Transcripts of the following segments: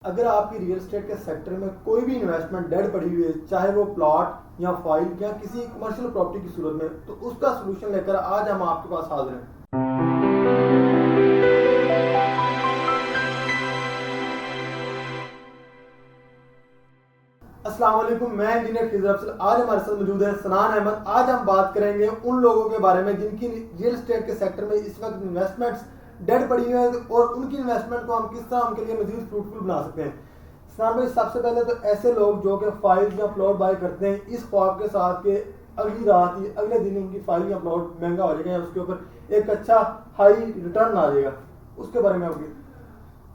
अगर आपकी real estate के सेक्टर में कोई भी इन्वेस्टमेंट डेड पड़ी हुई है, चाहे वो प्लॉट या फाइल या किसी कमर्शियल प्रॉपर्टी की सूरत में, तो उसका सोल्यूशन लेकर आज हम आपके पास हाजिर हैं। अस्सलाम वालेकुम, मैं इंजीनियर खिजर अफजल। आज हमारे साथ मौजूद है सनान अहमद। आज हम बात करेंगे उन लोगों के बारे में जिनकी रियल एस्टेट के सेक्टर में इस वक्त इन्वेस्टमेंट्स डेड पड़ी हुई है और उनकी इन्वेस्टमेंट को हम किस तरह उनके लिए मजीद फ्रूटफुल बना सकते हैं। सनान भाई, सबसे पहले तो ऐसे लोग जो कि फाइल या प्लॉट बाय करते हैं इस ख्वाब के साथ कि अगली रात ही अगले दिन उनकी फाइल या प्लॉट महंगा हो जाएगा या उसके ऊपर एक अच्छा हाई रिटर्न आ जाएगा, उसके बारे में आपकी।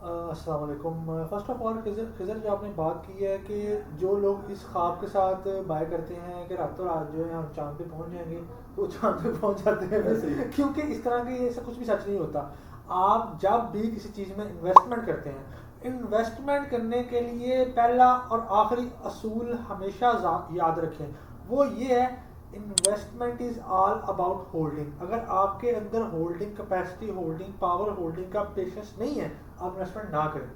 अस्सलाम वालेकुम। फ़र्स्ट ऑफ ऑल खिज़र जो आपने बात की है कि जो लोग इस ख्वाब के साथ बाय करते हैं कि रातों रात जो है हम चांद पे पहुंच जाएंगे, तो चांद पे पहुंच जाते हैं क्योंकि इस तरह के ऐसा कुछ भी सच नहीं होता। आप जब भी किसी चीज़ में इन्वेस्टमेंट करते हैं, इन्वेस्टमेंट करने के लिए पहला और आखिरी असूल हमेशा याद रखें, वो ये है investment is all about holding. अगर आपके अंदर holding capacity, holding power, holding का पेशेंस नहीं है, आप इन्वेस्टमेंट ना करें।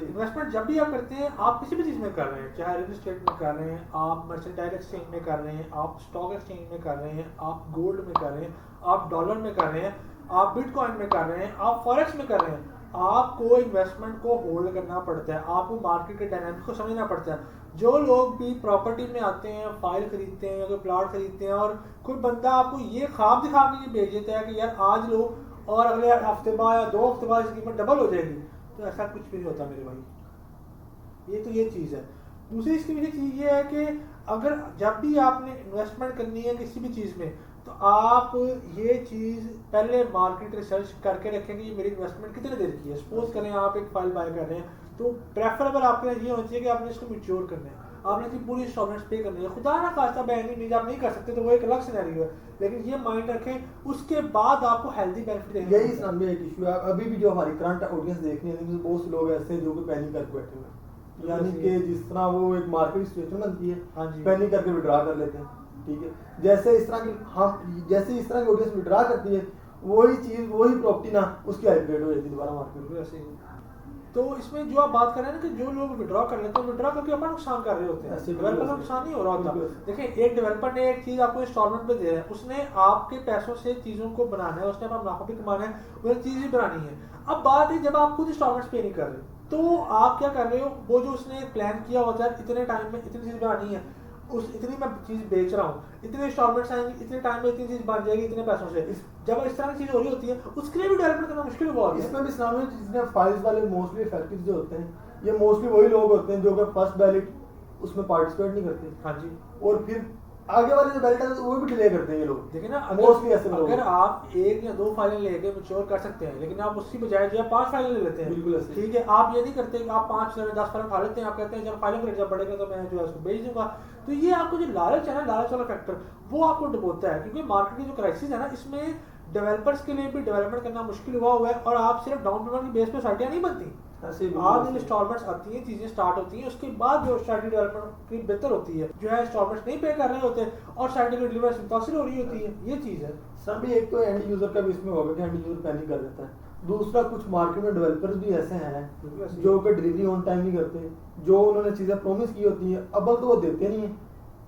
इन्वेस्टमेंट जब भी आप करते हैं, आप किसी भी चीज़ में कर रहे हैं, चाहे रियल एस्टेट में कर रहे हैं, आप मर्चेंटाइज एक्सचेंज में कर रहे हैं, आप स्टॉक एक्सचेंज में कर रहे हैं, आप गोल्ड में कर रहे हैं, आप डॉलर में कर रहे हैं, आप बिटकॉइन में कर रहे हैं, आप फॉरेक्स में कर रहे हैं, आपको इन्वेस्टमेंट को होल्ड करना पड़ता है, आपको मार्केट के डायनामिक्स को समझना पड़ता है। जो लोग भी प्रॉपर्टी में आते हैं, फाइल खरीदते हैं या कोई प्लॉट खरीदते हैं और कोई बंदा आपको ये ख्वाब दिखा के ये भेज देता है कि यार आज लो और अगले हफ्ते बाद या 2 हफ्ते बाद इसकी कीमत डबल हो जाएगी, तो ऐसा कुछ भी नहीं होता मेरे भाई। ये चीज़ है। दूसरी इसकी वजह चीज़ ये है कि अगर जब भी आपने इन्वेस्टमेंट करनी है किसी भी चीज़ में, तो आप ये चीज़ पहले मार्केट रिसर्च करके रखें कि ये मेरी इन्वेस्टमेंट कितने देर की है। सपोज करें आप एक फाइल बाय कर रहे हैं, तो प्रेफरेबल आपके लिए ये होना चाहिए कि आपने इसको मैच्योर करना है, आपने इसकी पूरी इंस्टॉलमेंट्स पे करनी है। खुदा ना खास्ता बैनिंग नहीं, आप नहीं कर सकते तो वो एक अलग सिनेरियो है, लेकिन ये माइंड रखें, उसके बाद आपको हेल्दी बेनिफिट देंगे। यही सामने एक इशू है अभी भी जो हमारी करंट ऑडियंस देखनी है, बहुत से लोग ऐसे हैं जो कि पैनिक करके बैठे हुए हैं, यानी कि जिस तरह वो एक मार्केट सिचुएशन बनती है, हाँ जी, पैनिक करके विड्रा कर लेते हैं। ठीक है, जैसे इस तरह की ऑडियंस विड्रा करती है, वही चीज वही प्रॉपर्टी ना उसकी हाइब्रिड हो जाती है दोबारा मार्केट में। ऐसे ही। तो इसमें जो आप बात कर रहे हैं ना कि जो लोग विड्रॉ कर लेते हैं, विड्रॉ करके अपना नुकसान कर रहे होते हैं, डेवलपर का नुकसान नहीं हो रहा होता। देखिए, एक डेवलपर ने एक चीज़ आपको इंस्टॉलमेंट पे दे रहा है, उसने आपके पैसों से चीज़ों को बनाना है, उसने अपना मुनाफा भी कमाना है, वो चीज़ भी बनानी है। अब बात है जब आप खुद इंस्टॉलमेंट्स पे नहीं कर रहे, तो आप क्या कर रहे हो, वो जो उसने प्लान किया होता है इतने टाइम में इतनी चीज़ बनानी है, उस इतनी मैं चीज़ बेच रहा हूँ, इतने इंस्टॉलमेंट्स आएंगे, इतने टाइम में इतनी चीज़ बन जाएगी इतने पैसों से। जब इस तरह की चीज़ हो रही होती है, उसके लिए भी डेवलपमेंट करना मुश्किल हुआ होता है। इसमें भी इस्लामी जितने फाइल्स वाले मोस्टली इफेक्टिव जो होते हैं, ये मोस्टली वही लोग होते हैं जो कि फर्स्ट बैलेट उसमें पार्टिसिपेट नहीं करते। हाँ जी। और फिर आगे वाले जो बैलेट है वो भी डिले करते हैं ये लोग। देखिए ना, मोस्टली ऐसे लोग। अगर आप 1 या 2 फाइलें लेके मैच्योर कर सकते हैं, लेकिन आप उसकी बजाय जो है 5 फाइलें ले लेते हैं। बिल्कुल ऐसे। ठीक है, आप ये नहीं करते कि आप 5 या 10 फाइलें उठा लेते हैं, आप कहते हैं जब फाइलों का रेट जब बढ़ेगा तो मैं जो है उसको बेच दूंगा। तो ये आपको जो लालच है ना, लालच वाला फैक्टर, वो आपको डुबोता है, क्योंकि मार्केट की जो क्राइसिस है ना, इसमें डेवलपर्स के लिए भी डेवलपमेंट करना मुश्किल हुआ है और आप सिर्फ डाउन पेमेंट की बेस पे साइटें नहीं बनती। आज इंस्टॉलमेंट्स आती हैं, चीजें स्टार्ट होती हैं, उसके बाद जो स्टार्टिंग डेवलपमेंट की बेहतर होती है, जो है इंस्टॉलमेंट्स नहीं पे कर रहे होते और साइटें की डिलीवरी मुतासिर हो रही होती है। ये चीज़ है सभी। एक तो एंड यूजर का भी इसमें होगा कि एंड यूजर पैनिक कर देता है। दूसरा, कुछ मार्केट में डेवलपर्स भी ऐसे हैं जो कि डिलीवरी ऑन टाइम नहीं करते, जो उन्होंने चीज़ें प्रॉमिस की होती हैं अब तो वो देते नहीं है।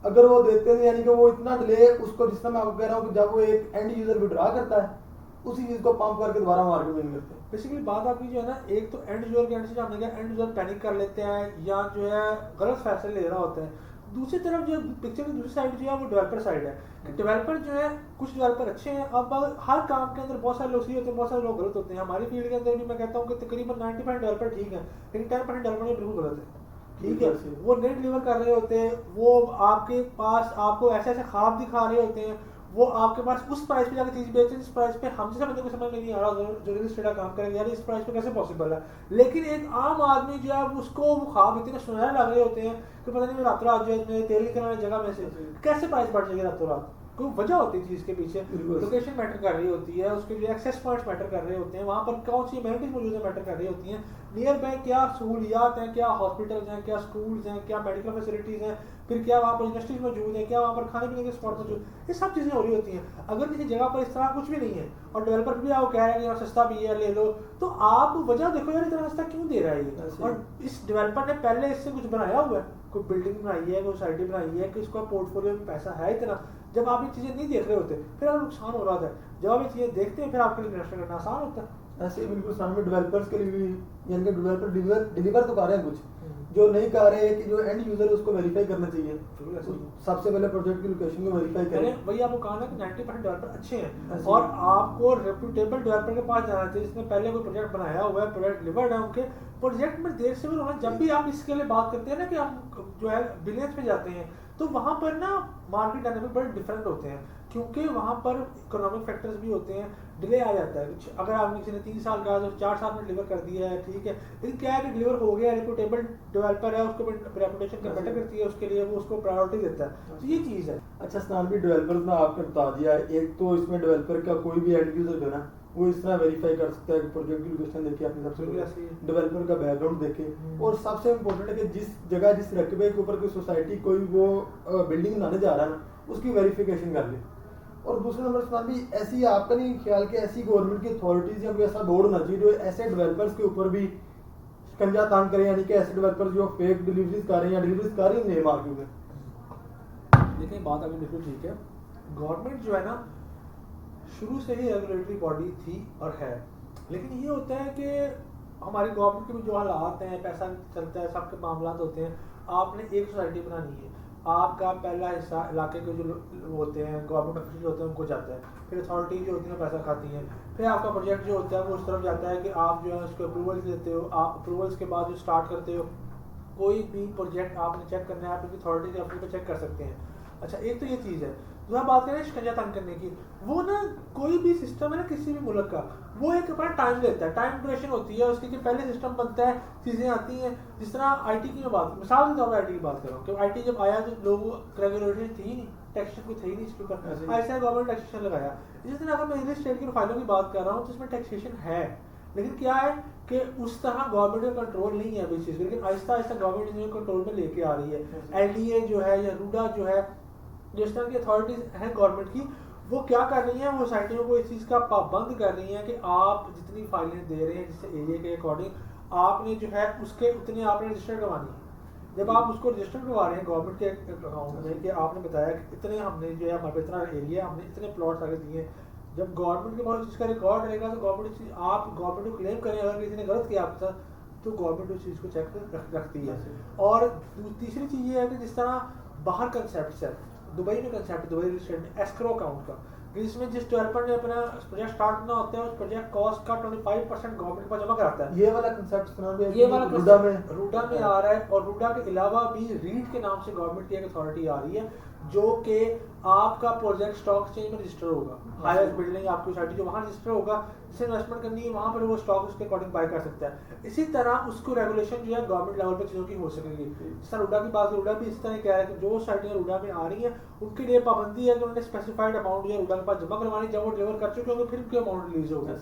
अगर वो देते नहीं, यानी कि वो इतना डिले, उसको जिस तरह मैं आपको कह रहा हूँ कि जब वो एक एंड यूजर विड्रा करता है, उसी चीज़ को पंप करके दोबारा मार्केट में नहीं करते। बेसिकली बात आपकी जो है ना, एक तो एंड यूजर के एंड से जानने का, एंड यूजर पैनिक कर लेते हैं या जो है गलत फैसले ले रहा होता है। दूसरी तरफ जो पिक्चर की दूसरी साइड जो है वो डेवलपर साइड है कि डेवलपर जो है, कुछ डेवलपर अच्छे हैं। अब हर काम के अंदर बहुत सारे लोग सही होते हैं, बहुत सारे लोग गलत होते हैं। हमारी फील्ड के अंदर भी मैं कहता हूँ कि तकरीबन 90% डेवलपर ठीक है, लेकिन 10% डेवलपर बिल्कुल गलत है। ठीक है, वो नहीं डिलीवर कर रहे होते हैं, वो आपके पास आपको ऐसे ऐसे ख्वाब दिखा रहे होते हैं, वो आपके पास उस प्राइस पे जाकर चीज़ बेचते हैं जिस प्राइस पे हम जैसे बंदे को समझ में नहीं आ रहा जो रियल एस्टेट का काम करेंगे, यार इस प्राइस पे कैसे पॉसिबल है। लेकिन एक आम आदमी जो है उसको वो ख्वाब इतने सुनहरे लग रहे होते हैं कि पता नहीं रातों रात जो है तेल निकलने वाली जगह में से कैसे प्राइस बढ़ जाएगी रातों रात। कोई वजह होती है चीज़ के पीछे, बिल्कुल। लोकेशन मैटर कर रही होती है, उसके जो एक्सेस पॉइंट्स मैटर कर रहे होते हैं, वहाँ पर कौन सी अमेनिटीज मौजूद है मैटर कर रही होती हैं, नियर बाय क्या सहूलियात हैं, क्या हॉस्पिटल्स हैं, क्या स्कूल्स हैं, क्या मेडिकल फैसिलिटीज़ हैं, फिर क्या वहाँ पर इंडस्ट्रीज मौजूद है, क्या वहाँ पर खाने पीने के स्पॉट मौजूद, ये सब चीज़ें हो रही होती हैं। अगर किसी जगह पर इस तरह कुछ भी नहीं है और डेवलपर भी आपको कह रहा है कि यहाँ सस्ता भी है ले लो, तो आप वजह देखो यार इतना सस्ता क्यों दे रहा है ये, और इस डेवलपर ने पहले इससे कुछ बनाया हुआ है, कोई बिल्डिंग बनाई है, कोई सोसाइटी बनाई है, कि उसका पोर्टफोलियो में पैसा है इतना। जब आप ये चीज़ें नहीं देख रहे होते फिर आपको नुकसान हो रहा था, जब आप ये चीज़ें देखते हैं फिर आपके लिए इन्वेस्ट करना आसान होता है। ऐसे ही बिल्कुल सामने डेवलपर्स के लिए भी, यानी कि डेवलपर डिलीवर तो कर रहे हैं कुछ, जो नहीं कर रहे हैं कि जो एंड यूजर है उसको वेरीफाई करना चाहिए। सबसे पहले प्रोजेक्ट की लोकेशन को वेरीफाई करें। वही आपको कहा ना कि 90% डेवलपर अच्छे हैं, ऐसे और आपको रेप्यूटेबल डेवलपर के पास जाना चाहिए जिसने पहले कोई प्रोजेक्ट बनाया हुआ है, प्रोजेक्ट डिलीवर्ड है, उनके प्रोजेक्ट में देर से भी होना। जब भी आप इसके लिए बात करते हैं ना कि हम जो है बिलियंस पे जाते हैं, तो वहाँ पर ना मार्केट डायनामिक बड़े डिफरेंट होते हैं, क्योंकि वहाँ पर इकोनॉमिक फैक्टर्स भी होते हैं, डिले आ जाता है कुछ। अगर आपने किसी ने 3 साल कहा तो 4 साल में डिलीवर कर दिया है, ठीक है, लेकिन क्या है कि डिलीवर हो गया, रेप्यूटेबल डेवलपर है, उसको रेपुटेशन का बेटर करती है, उसके लिए वो उसको प्रायोरिटी देता है, तो ये चीज़ है। अच्छा सनान भी डेवलपर्स में आपने बता दिया है, एक तो इसमें डेवलपर का कोई भी एंड यूजर जो है ना वो इस तरह वेरीफाई कर सकता है कि प्रोजेक्ट की लोकेशन देखे, आपने सबसे पहले डेवलपर का बैकग्राउंड देखे, और सबसे इम्पोर्टेंट है कि जिस जगह जिस रकबे के ऊपर कोई सोसाइटी कोई वो बिल्डिंग बनाने जा रहा है ना उसकी वेरिफिकेशन कर ले। और दूसरा नंबर सनान भी ऐसी आपका नहीं ख्याल कि ऐसी गवर्नमेंट की अथॉरिटीज या कोई ऐसा बोर्ड होना चाहिए जो ऐसे डेवलपर्स के ऊपर भी शिकंजा तान करे, यानी कि ऐसे डेवलपर्स जो फेक डिलीवरीज कर रहे हैं या डिलीवरीज कर रही नहीं मार्केट में। लेकिन बात अभी बिल्कुल ठीक है, गवर्नमेंट जो है ना शुरू से ही रेगुलेटरी बॉडी थी और है, लेकिन ये होता है कि हमारी गवर्नमेंट के भी जो हालात हैं, पैसा चलता है, सबके मामला होते हैं। आपने एक सोसाइटी बनानी है, आपका पहला हिस्सा इलाके के जो होते हैं गवर्नमेंट ऑफिशियल होते हैं उनको जाता है, फिर अथॉरिटी जो होती है पैसा खाती हैं, फिर आपका प्रोजेक्ट जो होता है वो उस तरफ जाता है कि आप जो है उसको अप्रूवल्स देते हो, आप अप्रूवल्स के बाद जो स्टार्ट करते हो, कोई भी प्रोजेक्ट आपने चेक करना है, आप अपनी अथॉरिटी के अपने पे चेक कर सकते हैं। अच्छा, एक तो ये चीज़ है। जो हम बात करें शिकंजा तंग करने की, वो ना कोई भी सिस्टम है ना किसी भी मुल्क का, वो एक अपना टाइम लेता है, टाइम ड्यूरेशन होती है उसकी, कि पहले सिस्टम बनता है, चीज़ें आती हैं। जिस तरह आईटी की मैं बात, मिसाल के तौर पर आईटी की बात कर रहा हूँ कि आईटी जब आया तो लोगों रेगुलेटरी थी ही नहीं, टैक्सेशन कोई थे ही नहीं इसके ऊपर, ऐसा गवर्नमेंट टैक्सेशन लगाया। इसी तरह अगर मैं रियल एस्टेट की फाइलों की बात कर रहा हूँ जिसमें टैक्सेशन है, लेकिन क्या है कि उस तरह गवर्नमेंट का कंट्रोल नहीं है अभी चीज़, लेकिन आहिस्ता आहिस्ता गवर्नमेंट इन्हें कंट्रोल में लेके आ रही है। एलडीए जो है या रूडा जो है, जिस तरह की अथॉरिटीज हैं गवर्नमेंट की, वो क्या कर रही हैं, वो सोसाइटियों को इस चीज़ का पाबंद कर रही हैं कि आप जितनी फाइलें दे रहे हैं जिससे एरिया के अकॉर्डिंग आपने जो है उसके उतने आपने रजिस्टर करवानी है। जब आप उसको रजिस्टर करवा रहे हैं गवर्नमेंट के अकाउंट में कि आपने बताया कि इतने हमने जो है हमारे इतना एरिया हमने इतने प्लॉट्स आगे दिए, जब गवर्नमेंट के पास इसका रिकॉर्ड रहेगा तो गवर्नमेंट आप गवर्नमेंट को क्लेम करें अगर किसी ने गलत किया आपके साथ, तो गवर्नमेंट उस चीज़ को चेक रखती है। और तीसरी चीज़ ये है कि जिस तरह बाहर कंसेप्ट है, दुबई में कंसेप्ट, दुबई रियल एस्टेट में एस्क्रो अकाउंट का, जिसमें जिस डेवलपर ने अपना प्रोजेक्ट स्टार्ट करना होता है उस प्रोजेक्ट कॉस्ट का 25% गवर्नमेंट पर जमा कराता है। ये वाला कंसेप्ट ये वाला रूडा में आ रहा है, और रूडा के अलावा भी रीड के नाम से गवर्नमेंट की एक अथॉरिटी आ रही है जो कि आपका प्रोजेक्ट स्टॉक एक्सचेंज में रजिस्टर होगा, हायर बिल्डिंग आपकी सोसाइटी जो वहाँ रजिस्टर होगा, जिससे इन्वेस्टमेंट करनी है वहाँ पर वो स्टॉक उसके अकॉर्डिंग बाय कर सकता है। इसी तरह उसको रेगुलेशन जो है गवर्नमेंट लेवल पर चीज़ों की हो सकेगी। जिस तरह रूडा की बात, रूडा भी इस तरह कह रहा है कि जो सोसाइटियाँ रूडा में आ रही हैं उनके लिए पाबंदी है कि उन्होंने स्पेसिफाइड अमाउंट जो है रूडा के पास जमा करवानी, जब वो डिलीवर कर चुके होंगे फिर उनके अमाउंट रिलीज होगा।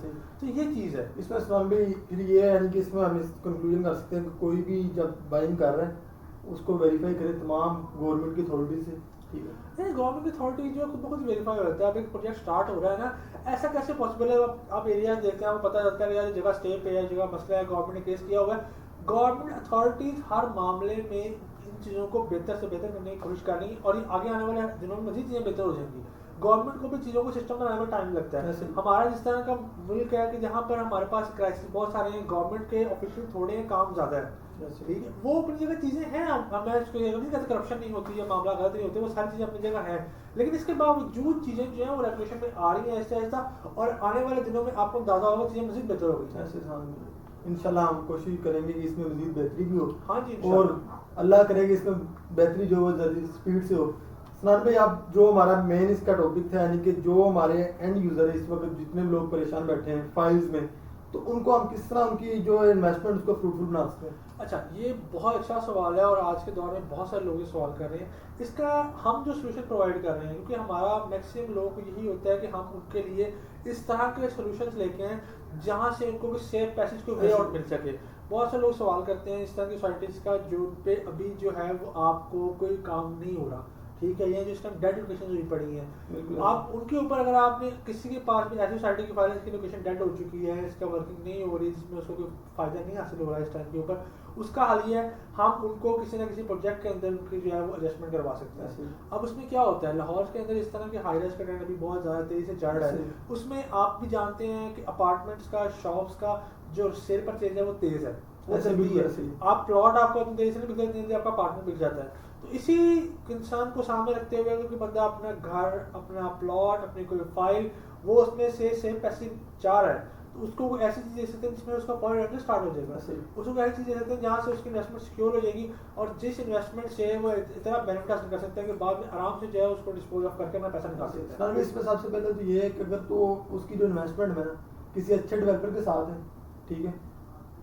तो ये चीज़ है इसमें सवाल भी फिर ये है कि इसमें हम इस कंक्लूजन कर सकते हैं कि कोई भी जब बाइंग कर रहे हैं उसको वेरीफाई करें तमाम गवर्नमेंट की अथॉरिटी से। ठीक है, गवर्नमेंट की अथॉरिटी जो खुद ब खुद वेरीफाई हो जाता है। अब एक प्रोजेक्ट स्टार्ट हो रहा है ना, ऐसा कैसे पॉसिबल है? आप एरिया देखते हैं आपको पता चलता है कि यार जगह स्टे पे है, जगह मसला है, गवर्नमेंट ने केस किया हुआ है। गवर्नमेंट अथॉरिटीज हर मामले में इन चीज़ों को बेहतर से बेहतर करने की कोशिश कर रही है, और आगे आने वाले दिनों में मजीद चीज़ें बेहतर हो जाएंगी। गवर्नमेंट को भी चीज़ों को सिस्टम बनाने में टाइम लगता है। हमारा जिस तरह का मुल्क है कि जहाँ पर हमारे पास क्राइसिस बहुत सारे हैं, गवर्नमेंट के ऑफिशियल थोड़े हैं, काम ज़्यादा है, ठीक है, वो अपनी जगह चीज़ें हैं। मैं इसको ये नहीं कहता करप्शन नहीं होती है, मामला गलत नहीं होते, वो सारी चीज़ें अपनी जगह है, लेकिन इसके बावजूद चीज़ें जो है वो रेगुलेशन में आ रही हैं ऐसा ऐसा, और आने वाले दिनों में आपको अंदाजा होगा चीज़ें मजीद बेहतर होगी। इंशाल्लाह हम कोशिश करेंगे कि इसमें मजीद बेहतरी भी हो। हाँ जी, और अल्लाह करेगा इसमें बेहतरी जो हो जल्दी स्पीड से हो। सनान भाई, आप जो हमारा मेन इसका टॉपिक था, यानी कि जो हमारे एंड यूज़र है इस वक्त जितने लोग परेशान बैठे हैं फाइल्स में, तो उनको हम किस तरह उनकी जो इन्वेस्टमेंट उसको फ्रूटफुल बना सकते हैं? अच्छा, ये बहुत अच्छा सवाल है और आज के दौर में बहुत सारे लोग ये सवाल कर रहे हैं। इसका हम जो सोल्यूशन प्रोवाइड कर रहे हैं, क्योंकि हमारा मैक्सिमम लोगों को यही होता है कि हम उनके लिए इस तरह के सोल्यूशंस लेके आएँ जहाँ से उनको कोई सेफ पैसेज को वे आउट मिल सके। बहुत से लोग सवाल करते हैं इस तरह की सोसाइटीज़ का जो पे अभी जो है वो आपको कोई काम नहीं हो रहा, ठीक है, ये जिस टाइम डेड लोकेशन हुई पड़ी हैं, आप उनके ऊपर अगर आपने किसी के पास भी ऐसी सोसाइटी की फाइल इसकी लोकेशन डेड हो चुकी है, इसका वर्किंग नहीं हो रही, जिसमें उसको कोई फ़ायदा नहीं हासिल हो रहा है इस टाइम के ऊपर, उसका हल ये है हम उनको किसी ना किसी प्रोजेक्ट के अंदर उनकी जो है वो एडजस्टमेंट करवा सकते हैं। अब उसमें क्या होता है, लाहौर के अंदर इस तरह के हाई राइज का ट्रेंड अभी बहुत ज़्यादा तेज़ी से चढ़ रहा है। उसमें आप भी जानते हैं कि अपार्टमेंट्स का, शॉप्स का जो सेल परचेज है वो तेज़ है, वो जल्दी है। आप प्लॉट आपको इतनी तेज़ी से नहीं बिकता जितनी आपका अपार्टमेंट बिक जाता है। तो इसी इंसान को सामने रखते हुए अगर कोई बंदा अपना घर, अपना प्लॉट, अपनी कोई फाइल वो उसमें से सेम पैसे चाह रहा है, तो उसको कोई ऐसी चीज़ दे सकते हैं जिसमें उसका पॉइंट रेंट स्टार्ट हो जाएगा। उसको ऐसी चीज़ दे सकते हैं जहाँ से उसकी इन्वेस्टमेंट सिक्योर हो जाएगी और जिस इन्वेस्टमेंट से वो इतना बेनिफिट हासिल कर सकते हैं कि बाद में आराम से जो है उसको डिस्पोज ऑफ करके अपना पैसा निकाल सकते हैं। इसमें सबसे पहले तो ये है कि अगर तो उसकी जो इन्वेस्टमेंट है किसी अच्छे डेवलपर के साथ है, ठीक है,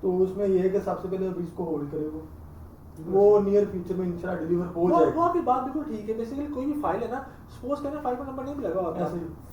तो उसमें ये है कि सबसे पहले अभी इसको होल्ड करे वो नियर फ्यूचर में इंशाल्लाह डिलीवर हो जाएगा। वो आपकी बात बिल्कुल ठीक है। बेसिकली कोई भी फाइल है ना, सपोज करना फाइल का नंबर नहीं भी लगा होता,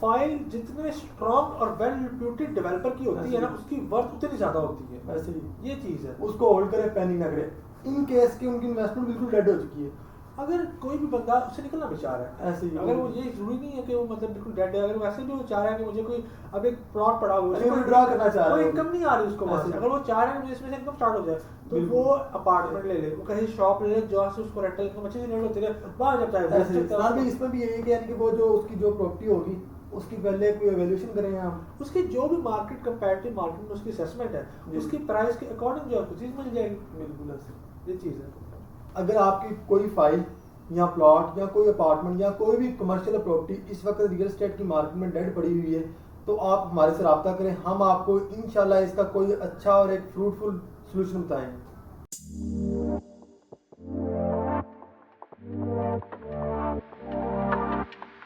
फाइल जितने स्ट्रॉन्ग और वेल रिप्यूटेड डेवलपर की होती है ना, उसकी वर्थ उतनी ज्यादा होती है। वैसे ही ये चीज है, उसको होल्ड करे, पैनिक ना करे। इन केस की उनकी इन्वेस्टमेंट बिल्कुल डेड हो चुकी है, अगर कोई भी बंदा उससे निकलना भी चाह रहा है, ऐसे ही अगर वो ये जरूरी नहीं है कि वो मतलब बिल्कुल डेड है, अगर वैसे भी वो चाह रहा है कि मुझे कोई अब एक प्लॉट पड़ा हुआ है, विड्रॉ करना चाह रहा है, कोई इनकम नहीं आ रही उसको वहां से, अगर वो चाह रहा है कि मुझे इसमें से इनकम स्टार्ट हो जाए, तो वो अपार्टमेंट ले ले, वो कहीं शॉप ले ले जहाँ से उसको रेंटल इनकम अच्छी जनरेट होती है, वहां जब चाहे। इसमें भी यही है कि वो जो उसकी जो प्रॉपर्टी होगी उसकी पहले कोई एवेल्यूएशन करेंगे हम, उसकी जो भी मार्केट कंपैरेटिव मार्केट में उसकी असेसमेंट है, उसकी प्राइस के अकॉर्डिंग जो आपको चीज मिल जाएगी। बिल्कुल ऐसे ये चीज है। अगर आपकी कोई फाइल या प्लॉट या कोई अपार्टमेंट या कोई भी कमर्शियल प्रॉपर्टी इस वक्त रियल एस्टेट की मार्केट में डेड पड़ी हुई है, तो आप हमारे से रब्ता करें, हम आपको इंशाल्लाह इसका कोई अच्छा और एक फ्रूटफुल सोल्यूशन बताएंगे।